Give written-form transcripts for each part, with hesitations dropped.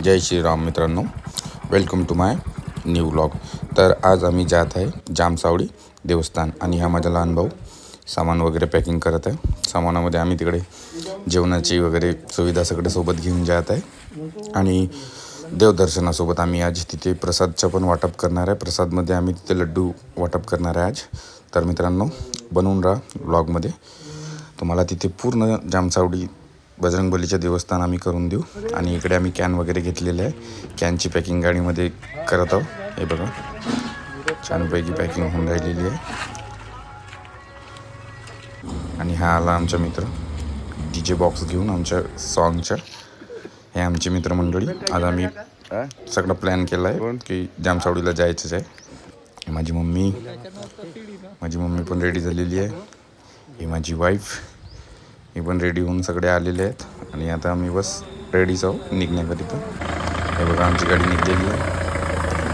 जय श्रीराम मित्रांनो, welcome to my new vlog. तर आज आम्ही जात आहे जामसावडी देवस्थान आणि हा माझा लहान भाऊ सामान वगैरे पॅकिंग करत आहे. सामानामध्ये आम्ही तिकडे जेवणाची वगैरे सुविधा सगळे सोबत घेऊन जात आहे आणि देवदर्शनासोबत आम्ही आज तिथे प्रसादचं पण वाटप करणार आहे. प्रसादमध्ये आम्ही तिथे लड्डू वाटप करणार आहे आज. तर मित्रांनो, बनवून राहा व्लॉगमध्ये. तुम्हाला तिथे पूर्ण जामसावडी बजरंगबलीचे देवस्थान आम्ही करून देऊ. आणि इकडे आम्ही कॅन वगैरे घेतलेले आहे. कॅनची पॅकिंग गाडीमध्ये करत आहोत. हे बघा, छानपैकी पॅकिंग होऊन राहिलेली आहे. आणि हा आला आमचा मित्र DJ बॉक्स घेऊन आमच्या सॉन्गच्या. हे आमची मित्रमंडळी. आज आम्ही सगळं प्लॅन केला आहे की जामसावडीला जायचंच आहे. माझी मम्मी पण रेडी झालेली आहे. ही माझी वाईफ, ही पण रेडी होऊन सगळे आलेले आहेत. आणि आता आम्ही बस रेडीच आहोत निघण्याकरिता. हे बघा, आमची गाडी निघलेली आहे.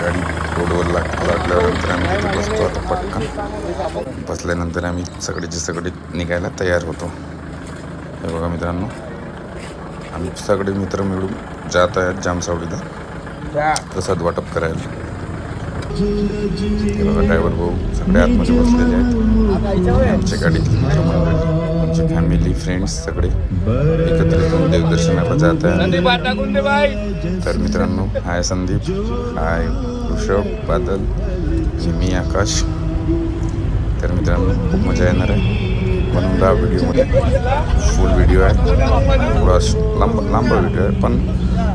गाडी रोडवर लागल्यानंतर आम्ही तिथे बसतो. आता पटकन बसल्यानंतर आम्ही सगळे निघायला तयार होतो. हे बघा मित्रांनो, आम्ही सगळे मित्र मिळून जात आहेत जामसावडीला प्रसाद वाटप करायला. हे बघा, ड्रायव्हर भाऊ सगळे आतमध्ये बसलेले आहेत. आमच्या गाडीतली मित्रमंडळी, आमची फॅमिली, फ्रेंड्स सगळे एकत्रित होऊन देवदर्शनाला जात आहे. तर मित्रांनो, हाय संदीप, हाय ऋषभ, बादल, जिमी, आकाश. तर मित्रांनो, खूप मजा येणार आहे. म्हणून राहा व्हिडिओमध्ये. फुल व्हिडिओ आहे, थोडा लांब व्हिडिओ आहे, पण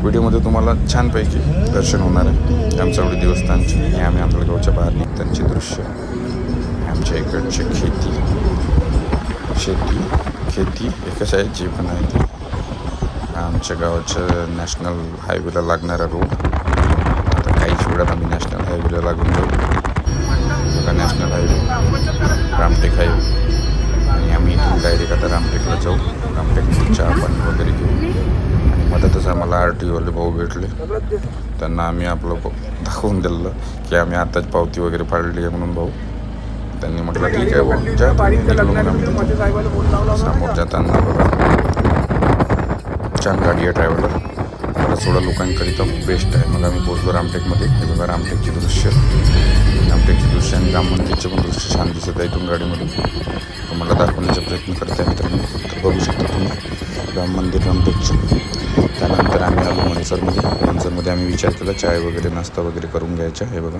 व्हिडिओमध्ये तुम्हाला छानपैकी दर्शन होणार आहे जामसावडी देवस्थानचे. हे आम्ही आंधळगावच्या बाहेर निघतांचे दृश्य. आमच्या इकडचे खेती एकच आहे, जे पण आहे ते. आमच्या गावाच्या नॅशनल हायवेला लागणारा रोड. आता काहीच वेळात आम्ही नॅशनल हायवेला लागून जाऊ. बघा, नॅशनल हायवे, रामटेक हायवे. आणि आम्ही इथून डायरेक्ट आता रामटेकला जाऊ. रामटेकमध्ये चहा पाणी वगैरे घेऊ. आणि मधातच आम्हाला RTOवाले भाऊ भेटले. त्यांना आम्ही आपलं दाखवून दिलं की आम्ही आताच पावती वगैरे फाडली आहे म्हणून. भाऊ त्यांनी म्हटलं ठीक आहे भाऊ, ज्या समोर जाताना बघा, छान गाडी आहे. ड्रायव्हरला मला 16 लोकांकरिता बेस्ट आहे. मग आम्ही पोहोचलो रामटेकमध्ये. हे बघा, रामटेकचे दृश्य आणि राम मंदिरचे पण दृश्य छान दिसत आहे इथून गाडीमधून. तुम्हाला दाखवण्याचा प्रयत्न करत आहे मित्रांनो. तर बघू शकता तुम्ही राम मंदिर रामटेकचं. त्यानंतर आम्ही आलो मनसरमध्ये आम्ही विचार केला चाय वगैरे नाश्ता वगैरे करून घ्यायचा. हे बघा,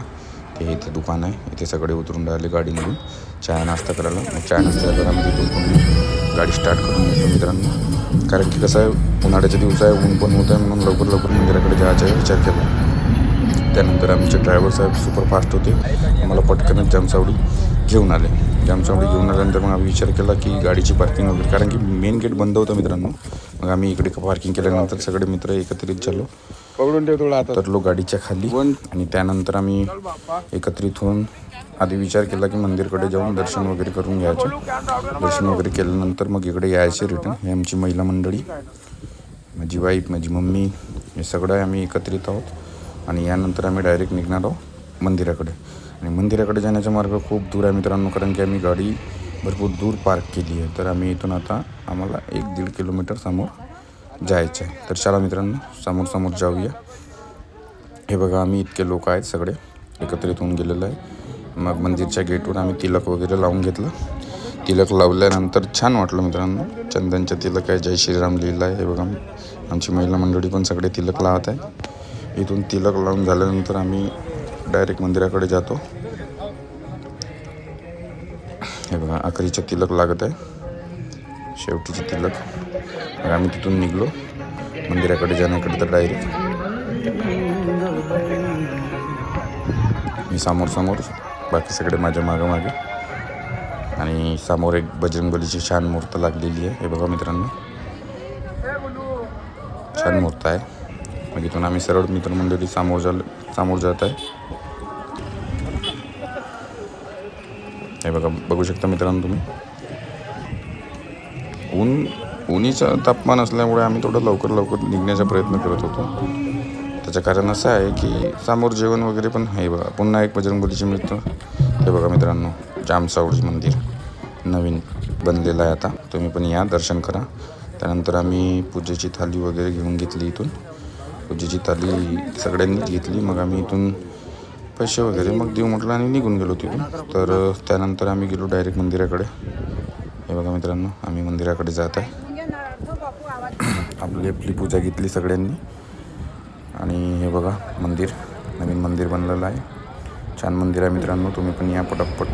हे इथे दुकान आहे. इथे सगळे उतरून राहिले गाडीमधून चाय नाश्ता करायला. मग चाय नाश्ता करायला आम्ही तिथून गाडी स्टार्ट करून घेतो मित्रांनो. कारण की कसं आहे, उन्हाळ्याच्या दिवस आहे, ऊन पण होत आहे, म्हणून लवकर मंदिराकडे जायचा विचार केला. त्यानंतर आमचे ड्रायव्हर साहेब सुपर फास्ट होते. आम्हाला पटकनच जामसावडी घेऊन आले. जामसावडी घेऊन आल्यानंतर मग आम्ही विचार केला की गाडीची पार्किंग वगैरे, कारण की मेन गेट बंद होतं मित्रांनो. मग आम्ही इकडे पार्किंग केल्यानंतर सगळे मित्र एकत्रित झालो. उतरलो गाडीच्या खाली. आणि त्यानंतर आम्ही एकत्रित होऊन आधी विचार केला की मंदिरकडे जाऊन दर्शन वगैरे करून घ्यायचं. दर्शन वगैरे केल्यानंतर मग इकडे यायचे रिटर्न. हे आमची महिला मंडळी, माझी वाईफ, माझी मम्मी, हे सगळं आम्ही एकत्रित आहोत. आणि यानंतर आम्ही डायरेक्ट निघणार आहोत मंदिराकडे. आणि मंदिराकडे जाण्याचा मार्ग खूप दूर आहे मित्रांनो, कारण की आम्ही गाडी भरपूर दूर पार्क केली आहे. तर आम्ही इथून आता आम्हाला 1-1.5 किलोमीटर समोर जायचं आहे. तर चला मित्रांनो, समोर जाऊया. हे बघा, आम्ही इतके लोक आहेत सगळे एकत्रित होऊन गेलेलं आहे. मग मंदिरच्या गेटवर आम्ही तिलक वगैरे लावून घेतलं. तिलक लावल्यानंतर छान वाटलं मित्रांनो. चंदनच्या तिलक आहे, जय श्रीराम लिहिलं आहे. हे बघा, आमची महिला मंडळी पण सगळे तिलक लावत आहे. इथून तिलक लावून झाल्यानंतर आम्ही डायरेक्ट मंदिराकडे जातो. हे बघा, आखरीचं तिलक लागत आहे, शेवटीचे तिलक. मग आम्ही तिथून निघलो मंदिराकडे जाण्याकडे. तर डायरेक्ट मी समोर, बाकी सगळे माझ्या मागे. आणि समोर एक बजरंगबलीची छान मूर्त लागलेली आहे. हे बघा मित्रांनो, छान मूर्त आहे. मग इथून आम्ही सरळ मित्रमंडळी समोर जात आहे. हे बघा, बघू शकता मित्रांनो तुम्ही. उन्हीचं तापमान असल्यामुळे आम्ही थोडं लवकर निघण्याचा प्रयत्न करत होतो. त्याचं कारण असं आहे की समोर जेवण वगैरे पण आहे. बघा, पुन्हा एक बजरंगबलीची मूर्त. हे बघा मित्रांनो, जामसावडी मंदिर नवीन बनलेलं आहे. आता तुम्ही पण या, दर्शन करा. त्यानंतर आम्ही पूजेची थाली वगैरे घेऊन घेतली इथून. पूजेची थाली सगळ्यांनीच घेतली. मग आम्ही इथून पैसे वगैरे मग देऊ म्हटलं आणि निघून गेलो तिथून. तर त्यानंतर आम्ही गेलो डायरेक्ट मंदिराकडे. हे बघा मित्रांनो, आम्ही मंदिराकडे जात आहे. आपली पूजा घेतली सगळ्यांनी आणि हे बघा मंदिर, नवीन मंदिर बनलेलं आहे. छान मंदिर आहे मित्रांनो, तुम्ही पण या पटापट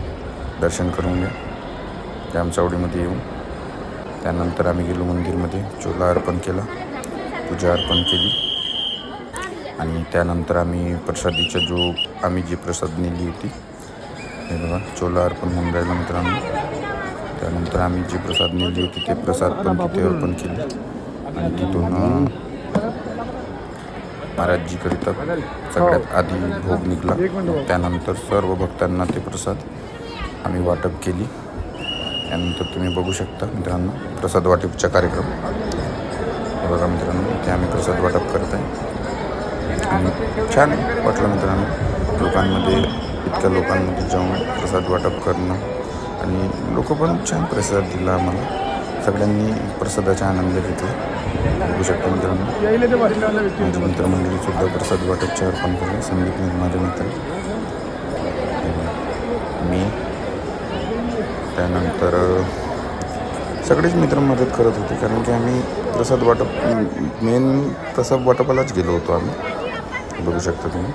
दर्शन करून घ्या जामचावडीमध्ये येऊन. त्यानंतर आम्ही गेलो मंदिरमध्ये, चोला अर्पण केला, पूजा अर्पण केली आणि त्यानंतर आम्ही प्रसादीचा जो आम्ही जी प्रसाद नेली होती, हे बघा चोला अर्पण होऊन राहिला मित्रांनो. त्यानंतर आम्ही जी प्रसाद नेली होती ते प्रसाद पण तिथे अर्पण केली आणि तिथून महाराजजीकरिता सगळ्यात आधी भोग निघाला. त्यानंतर सर्व भक्तांना ते प्रसाद आम्ही वाटप केली. त्यानंतर तुम्ही बघू शकता मित्रांनो प्रसाद वाटपचा कार्यक्रम. हे बघा मित्रांनो, इथे आम्ही प्रसाद वाटप करत आहे आणि छान वाटलं मित्रांनो लोकांमध्ये, इतक्या लोकांमध्ये जाऊन प्रसाद वाटप करणं आणि लोक पण छान प्रसाद दिला आम्हाला. सगळ्यांनी प्रसादाचा आनंद घेतला. बघू शकता मित्रांनो, माझे मित्रमंडळीसुद्धा प्रसाद वाटपचे अर्पण केले. संदीप माझे मित्र, मी, त्यानंतर सगळेच मित्र मदत करत होते कारण की आम्ही प्रसाद वाटप मेन प्रसाद वाटपालाच गेलो होतो आम्ही. बघू शकता तुम्ही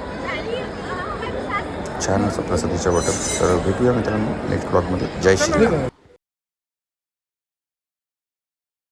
छान असं प्रसादाच्या वाटप. तर भेटूया मित्रांनो नेक्स्ट ब्लॉगमध्ये. जय श्री राम.